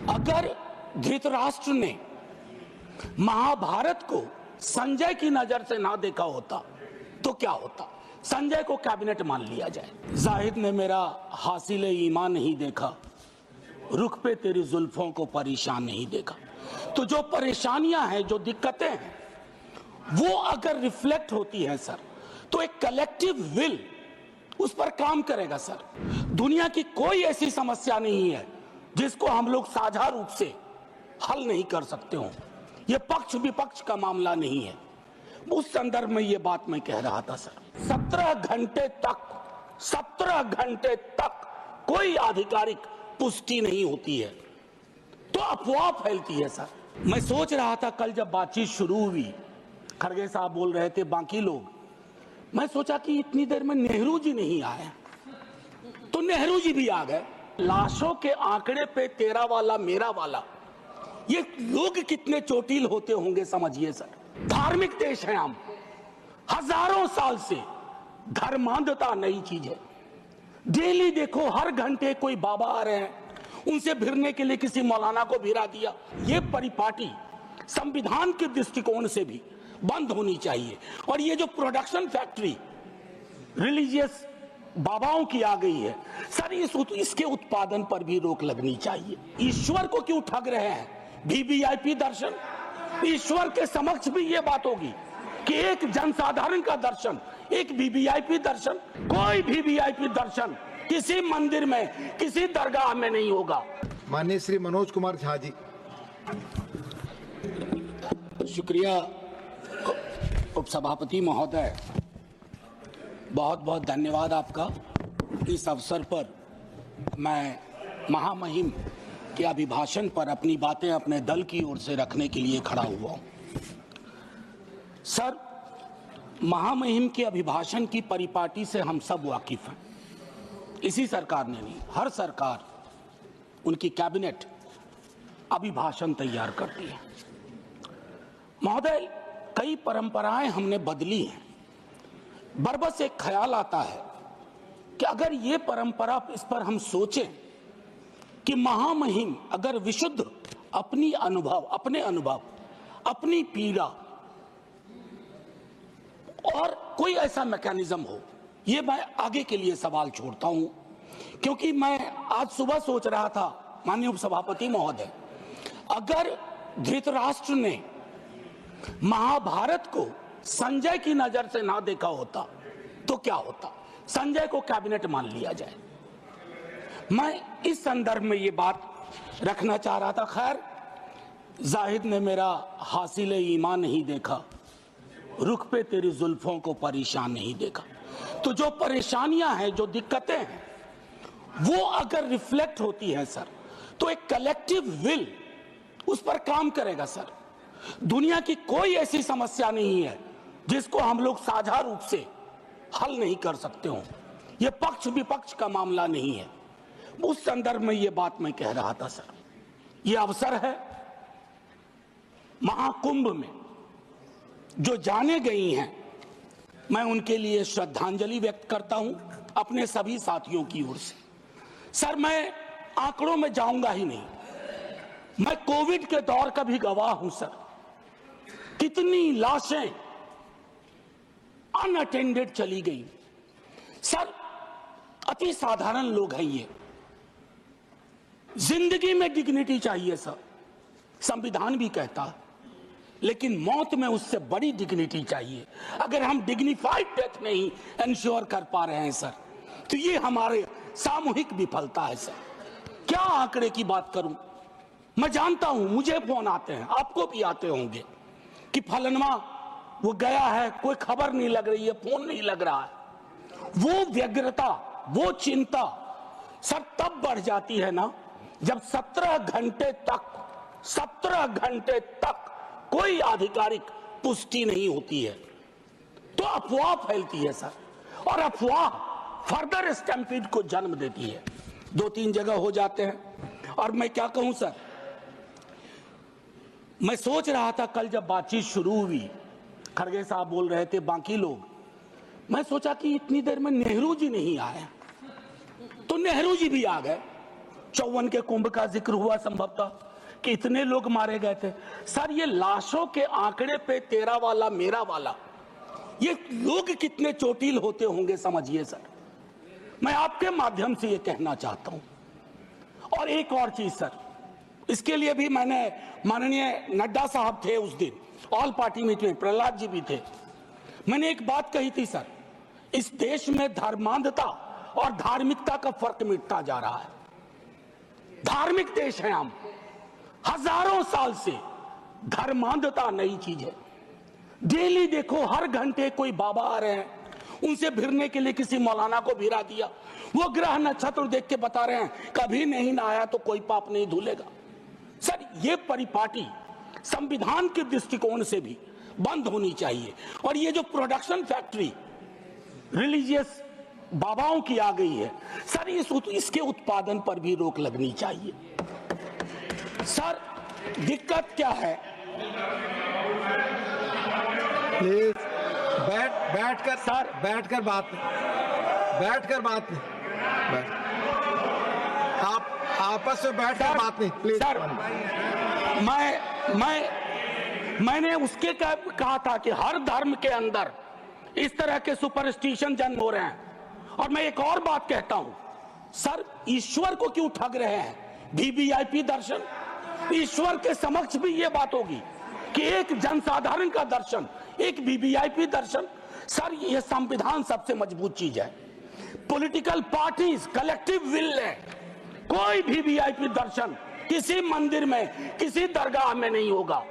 अगर धृतराष्ट्र ने महाभारत को संजय की नजर से ना देखा होता तो क्या होता? संजय को कैबिनेट मान लिया जाए। जाहिद ने मेरा हासिल ईमान नहीं देखा, रुख पे तेरी जुल्फों को परेशान नहीं देखा। तो जो परेशानियां हैं, जो दिक्कतें हैं, वो अगर रिफ्लेक्ट होती है सर, तो एक कलेक्टिव विल उस पर काम करेगा सर। दुनिया की कोई ऐसी समस्या नहीं है जिसको हम लोग साझा रूप से हल नहीं कर सकते हो। ये पक्ष विपक्ष का मामला नहीं है। उस संदर्भ में ये बात मैं कह रहा था सर। 17 घंटे तक कोई आधिकारिक पुष्टि नहीं होती है तो अफवाह फैलती है सर। मैं सोच रहा था कल जब बातचीत शुरू हुई, खड़गे साहब बोल रहे थे बाकी लोग, मैं सोचा कि इतनी देर में नेहरू जी नहीं आए, तो नेहरू जी भी आ गए। लाशों के आंकड़े पे तेरा वाला मेरा वाला, ये लोग कितने चोटिल होते होंगे समझिए सर। धार्मिक देश है हम, हजारों साल से धर्मांधता नई चीज है। डेली देखो हर घंटे कोई बाबा आ रहे हैं, उनसे भिड़ने के लिए किसी मौलाना को भिड़ा दिया। ये परिपाटी संविधान के दृष्टिकोण से भी बंद होनी चाहिए। और ये जो प्रोडक्शन फैक्ट्री रिलीजियस बाबाओं की आ गई है सर, इसके उत्पादन पर भी रोक लगनी चाहिए। ईश्वर को क्यों ठग रहे हैं? वीवीआईपी दर्शन, ईश्वर के समक्ष भी ये बात होगी कि एक जनसाधारण का दर्शन, एक वीवीआईपी दर्शन। कोई वीवीआईपी दर्शन किसी मंदिर में, किसी दरगाह में नहीं होगा। माननीय श्री मनोज कुमार झा जी। शुक्रिया उपसभापति महोदय, बहुत बहुत धन्यवाद आपका। इस अवसर पर मैं महामहिम के अभिभाषण पर अपनी बातें अपने दल की ओर से रखने के लिए खड़ा हुआ हूं। सर, महामहिम के अभिभाषण की परिपाटी से हम सब वाकिफ हैं। इसी सरकार ने नहीं, हर सरकार, उनकी कैबिनेट अभिभाषण तैयार करती है। महोदय, कई परंपराएं हमने बदली हैं। बरबस एक ख्याल आता है कि अगर ये परंपरा, इस पर हम सोचें कि महामहिम अगर विशुद्ध अपने अनुभव, अपनी पीड़ा और कोई ऐसा मैकेनिज्म हो, ये मैं आगे के लिए सवाल छोड़ता हूं। क्योंकि मैं आज सुबह सोच रहा था माननीय उपसभापति महोदय, अगर धृतराष्ट्र ने महाभारत को संजय की नजर से ना देखा होता तो क्या होता? संजय को कैबिनेट मान लिया जाए। मैं इस संदर्भ में ये बात रखना चाह रहा था। खैर, जाहिद ने मेरा हासिल ईमान नहीं देखा, रुख पे तेरी जुल्फों को परेशान नहीं देखा। तो जो परेशानियां हैं, जो दिक्कतें हैं, वो अगर रिफ्लेक्ट होती है सर, तो एक कलेक्टिव विल उस पर काम करेगा सर। दुनिया की कोई ऐसी समस्या नहीं है जिसको हम लोग साझा रूप से हल नहीं कर सकते हो। ये पक्ष विपक्ष का मामला नहीं है। उस संदर्भ में ये बात मैं कह रहा था सर। ये अवसर है, महाकुंभ में जो जाने गई हैं, मैं उनके लिए श्रद्धांजलि व्यक्त करता हूं अपने सभी साथियों की ओर से। सर, मैं आंकड़ों में जाऊंगा ही नहीं। मैं कोविड के दौर का भी गवाह हूं सर। कितनी लाशें अनअटेंडेड चली गई सर। अति साधारण लोग हैं ये। जिंदगी में डिग्निटी चाहिए सर, संविधान भी कहता है, लेकिन मौत में उससे बड़ी डिग्निटी चाहिए। अगर हम डिग्निफाइड डेथ नहीं इंश्योर कर पा रहे हैं सर, तो ये हमारे सामूहिक विफलता है सर। क्या आंकड़े की बात करूं? मैं जानता हूं, मुझे फोन आते हैं, आपको भी आते होंगे कि फलनवा वो गया है, कोई खबर नहीं लग रही है, फोन नहीं लग रहा है। वो व्यग्रता, वो चिंता सर तब बढ़ जाती है ना, जब 17 घंटे तक कोई आधिकारिक पुष्टि नहीं होती है तो अफवाह फैलती है सर। और अफवाह फर्दर स्टैम्पीड को जन्म देती है। 2-3 जगह हो जाते हैं। और मैं क्या कहूं सर, मैं सोच रहा था कल जब बातचीत शुरू हुई, खड़गे साहब बोल रहे थे बाकी लोग, मैं सोचा कि इतनी देर में नेहरू जी नहीं आए, तो नेहरू जी भी आ गए। 54 के कुंभ का जिक्र हुआ संभवतः कि इतने लोग मारे गए थे। सर ये लाशों के आंकड़े पे तेरा वाला मेरा वाला, ये लोग कितने चोटिल होते होंगे समझिए सर। मैं आपके माध्यम से ये कहना चाहता हूं। और एक और चीज सर, इसके लिए भी मैंने, माननीय नड्डा साहब थे उस दिन ऑल पार्टी मीटिंग में, प्रहलाद जी भी थे, मैंने एक बात कही थी सर, इस देश में धर्मांधता और धार्मिकता का फर्क मिटता जा रहा है। धार्मिक देश है हम, हजारों साल से धर्मांधता नई चीज है। डेली देखो हर घंटे कोई बाबा आ रहे हैं, उनसे भिड़ने के लिए किसी मौलाना को भिड़ा दिया, वो ग्रह नक्षत्र देख के बता रहे हैं कभी नहीं नहाया तो कोई पाप नहीं धुलेगा। सर ये परिपाटी संविधान के दृष्टिकोण से भी बंद होनी चाहिए। और ये जो प्रोडक्शन फैक्ट्री रिलीजियस बाबाओं की आ गई है सर, इसके उत्पादन पर भी रोक लगनी चाहिए। सर दिक्कत क्या है, प्लीज बैठकर सर बैठकर बात नहीं, आप आपस में बैठकर बात नहीं प्लीज। सर मैंने उसके कहा था कि हर धर्म के अंदर इस तरह के सुपरस्टिशन जन्म हो रहे हैं। और मैं एक और बात कहता हूं सर, ईश्वर को क्यों ठग रहे हैं? वीवीआईपी दर्शन, ईश्वर के समक्ष भी ये बात होगी कि एक जनसाधारण का दर्शन, एक वीवीआईपी दर्शन। सर ये संविधान सबसे मजबूत चीज है। पॉलिटिकल पार्टीज कलेक्टिव विल है, कोई भी वीवीआईपी दर्शन किसी मंदिर में, किसी दरगाह में नहीं होगा।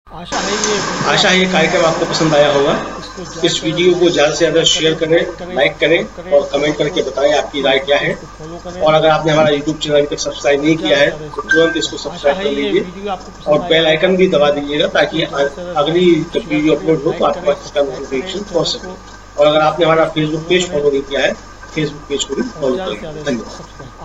आशा है ये कार्यक्रम आपको पसंद आया होगा। इस वीडियो को ज़्यादा से ज़्यादा शेयर करें, लाइक करें और कमेंट करके बताएं आपकी राय क्या है। और अगर आपने हमारा यूट्यूब चैनल अभी तक सब्सक्राइब नहीं किया है तो तुरंत इसको सब्सक्राइब कर लीजिए और बेल आइकन भी दबा दीजिएगा ताकि अगली जब वीडियो अपलोड हो तो आपके पास इसका नोटिफिकेशन पहुँच सके। और अगर आपने हमारा फेसबुक पेज फॉलो नहीं किया है, फेसबुक पेज को भी फॉलो करें। धन्यवाद।